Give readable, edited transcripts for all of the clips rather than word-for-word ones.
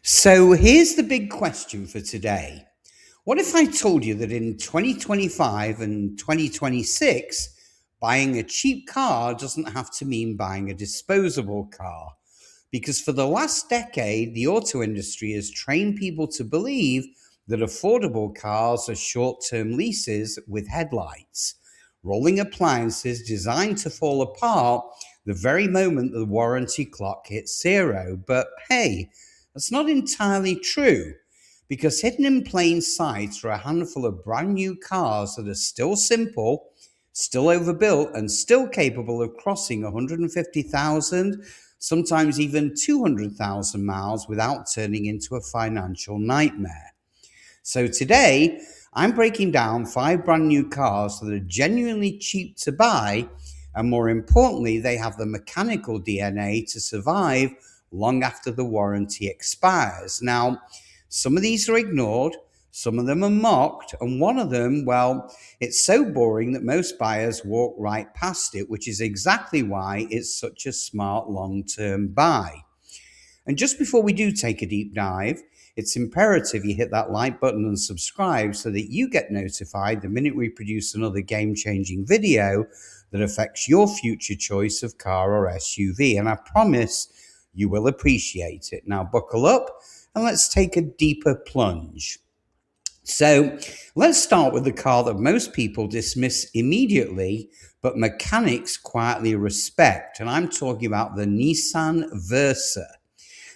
So here's the big question for today. What if I told you that in 2025 and 2026, buying a cheap car doesn't have to mean buying a disposable car? Because for the last decade, the auto industry has trained people to believe that affordable cars are short term leases with headlights, rolling appliances designed to fall apart the very moment the warranty clock hits zero. But hey, that's not entirely true, because hidden in plain sight are a handful of brand new cars that are still simple, still overbuilt, and still capable of crossing 150,000, sometimes even 200,000 miles without turning into a financial nightmare. So today, I'm breaking down 5 brand new cars that are genuinely cheap to buy, and more importantly, they have the mechanical DNA to survive long after the warranty expires. Now, some of these are ignored, some of them are mocked, and one of them, well, it's so boring that most buyers walk right past it, which is exactly why it's such a smart long term buy. And just before we do take a deep dive, it's imperative you hit that like button and subscribe so that you get notified the minute we produce another game changing video that affects your future choice of car or SUV. And I promise you will appreciate it. Now, buckle up and let's take a deeper plunge. So, let's start with the car that most people dismiss immediately, but mechanics quietly respect. And I'm talking about the Nissan Versa.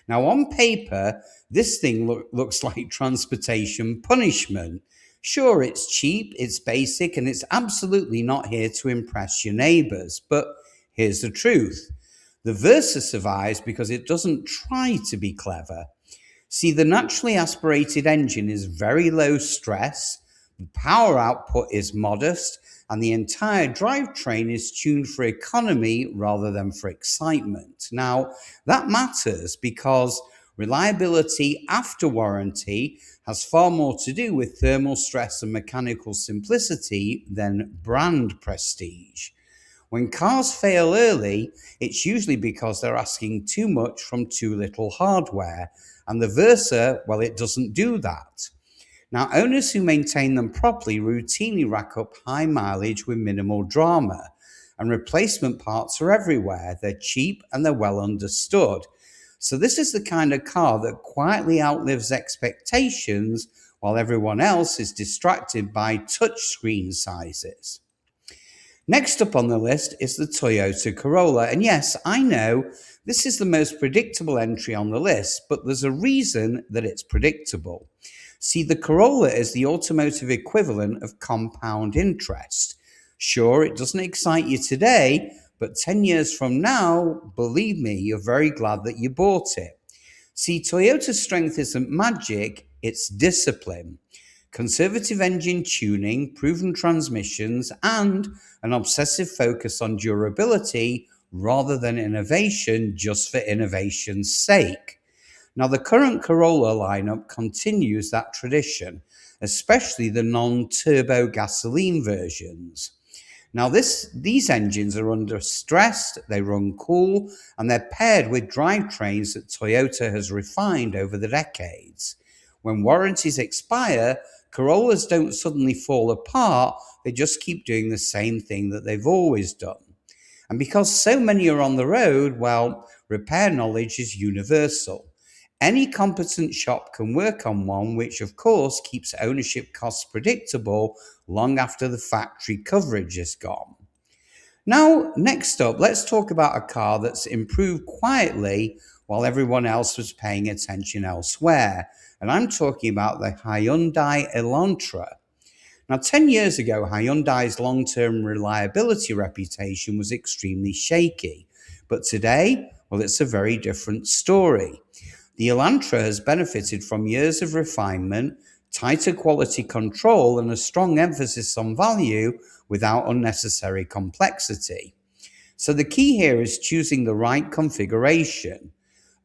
Now, on paper, this thing looks like transportation punishment. Sure, it's cheap, it's basic, and it's absolutely not here to impress your neighbors. But here's the truth: the Versa survives because it doesn't try to be clever. See, the naturally aspirated engine is very low stress, the power output is modest, and the entire drivetrain is tuned for economy rather than for excitement. Now, that matters because reliability after warranty has far more to do with thermal stress and mechanical simplicity than brand prestige. When cars fail early, it's usually because they're asking too much from too little hardware. And the Versa, well, it doesn't do that. Now, owners who maintain them properly routinely rack up high mileage with minimal drama, and replacement parts are everywhere. They're cheap and they're well understood. So, this is the kind of car that quietly outlives expectations while everyone else is distracted by touchscreen sizes. Next up on the list is the Toyota Corolla. And yes, I know this is the most predictable entry on the list, but there's a reason that it's predictable. See, the Corolla is the automotive equivalent of compound interest. Sure, it doesn't excite you today, but 10 years from now, believe me, you're very glad that you bought it. See, Toyota's strength isn't magic, it's discipline. Conservative engine tuning, proven transmissions, and an obsessive focus on durability rather than innovation just for innovation's sake. Now, the current Corolla lineup continues that tradition, especially the non-turbo gasoline versions. Now, these engines are under stress, they run cool, and they're paired with drivetrains that Toyota has refined over the decades. When warranties expire, Corollas don't suddenly fall apart, they just keep doing the same thing that they've always done. And because so many are on the road, well, repair knowledge is universal. Any competent shop can work on one, which of course keeps ownership costs predictable long after the factory coverage is gone. Now, next up, let's talk about a car that's improved quietly while everyone else was paying attention elsewhere. And I'm talking about the Hyundai Elantra. Now, 10 years ago, Hyundai's long term reliability reputation was extremely shaky. But today, well, it's a very different story. The Elantra has benefited from years of refinement, tighter quality control, and a strong emphasis on value without unnecessary complexity. So the key here is choosing the right configuration.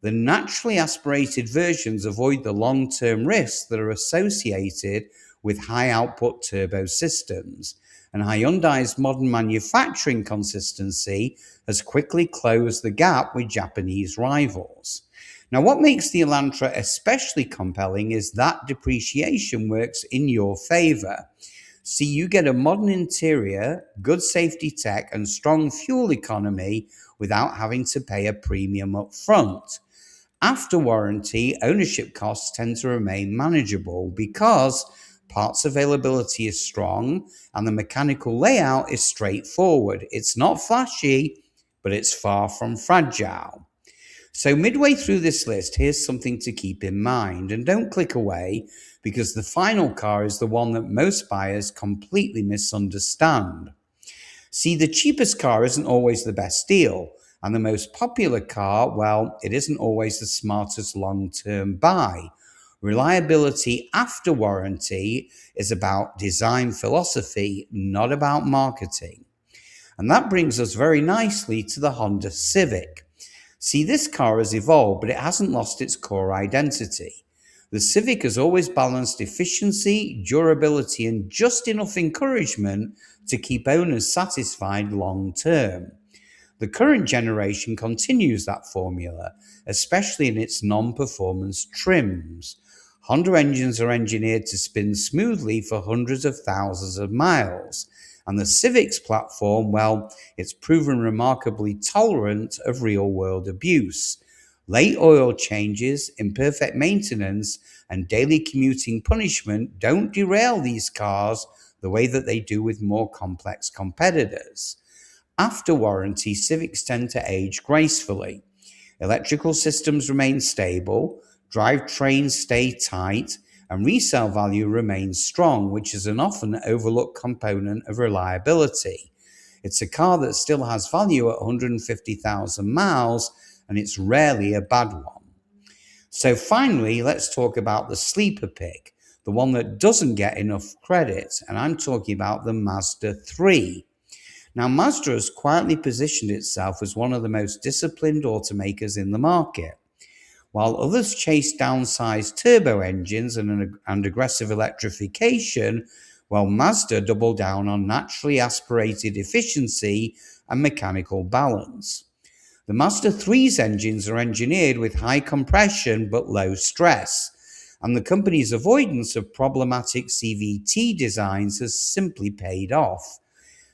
The naturally aspirated versions avoid the long-term risks that are associated with high-output turbo systems, and Hyundai's modern manufacturing consistency has quickly closed the gap with Japanese rivals. Now, what makes the Elantra especially compelling is that depreciation works in your favor. See, you get a modern interior, good safety tech, and strong fuel economy without having to pay a premium up front. After warranty, ownership costs tend to remain manageable because parts availability is strong and the mechanical layout is straightforward. It's not flashy, but it's far from fragile. So, midway through this list, here's something to keep in mind. And don't click away because the final car is the one that most buyers completely misunderstand. See, the cheapest car isn't always the best deal. And the most popular car, well, it isn't always the smartest long term buy. Reliability after warranty is about design philosophy, not about marketing. And that brings us very nicely to the Honda Civic. See, this car has evolved, but it hasn't lost its core identity. The Civic has always balanced efficiency, durability, and just enough encouragement to keep owners satisfied long term. The current generation continues that formula, especially in its non-performance trims. Honda engines are engineered to spin smoothly for hundreds of thousands of miles. And the Civic's platform, well, it's proven remarkably tolerant of real-world abuse. Late oil changes, imperfect maintenance, and daily commuting punishment don't derail these cars the way that they do with more complex competitors. After warranty, Civics tend to age gracefully. Electrical systems remain stable, drivetrains stay tight, and resale value remains strong, which is an often overlooked component of reliability. It's a car that still has value at 150,000 miles, and it's rarely a bad one. So finally, let's talk about the sleeper pick, the one that doesn't get enough credit, and I'm talking about the Mazda 3. Now, Mazda has quietly positioned itself as one of the most disciplined automakers in the market. While others chase downsized turbo engines and aggressive electrification, while Mazda doubled down on naturally aspirated efficiency and mechanical balance. The Mazda 3's engines are engineered with high compression but low stress, and the company's avoidance of problematic CVT designs has simply paid off.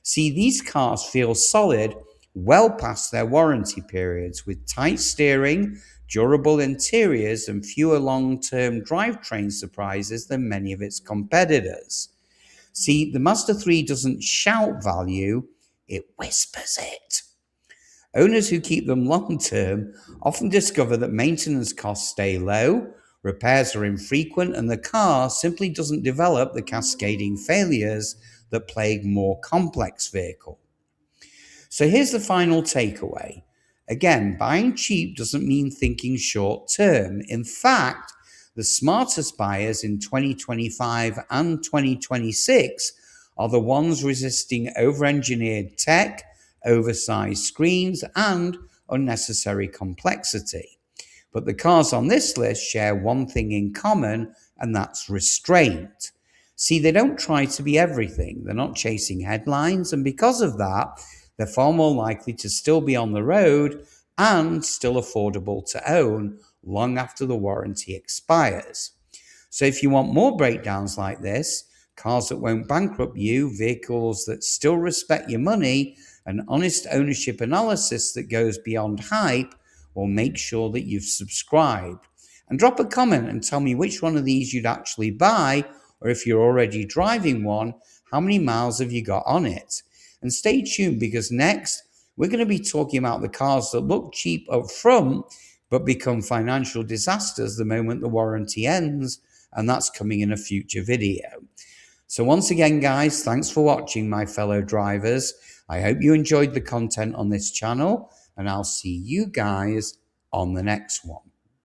See, these cars feel solid well past their warranty periods with tight steering, durable interiors, and fewer long-term drivetrain surprises than many of its competitors. See, the Mazda 3 doesn't shout value, it whispers it. Owners who keep them long-term often discover that maintenance costs stay low, repairs are infrequent, and the car simply doesn't develop the cascading failures that plague more complex vehicles. So here's the final takeaway. Again, buying cheap doesn't mean thinking short term. In fact, the smartest buyers in 2025 and 2026 are the ones resisting over-engineered tech, oversized screens, and unnecessary complexity. But the cars on this list share one thing in common, and that's restraint. See, they don't try to be everything. They're not chasing headlines, and because of that, they're far more likely to still be on the road and still affordable to own long after the warranty expires. So if you want more breakdowns like this, cars that won't bankrupt you, vehicles that still respect your money, and honest ownership analysis that goes beyond hype, well, make sure that you've subscribed. And drop a comment and tell me which one of these you'd actually buy, or if you're already driving one, how many miles have you got on it? And stay tuned because next, we're going to be talking about the cars that look cheap up front, but become financial disasters the moment the warranty ends, and that's coming in a future video. So once again, guys, thanks for watching, my fellow drivers. I hope you enjoyed the content on this channel, and I'll see you guys on the next one.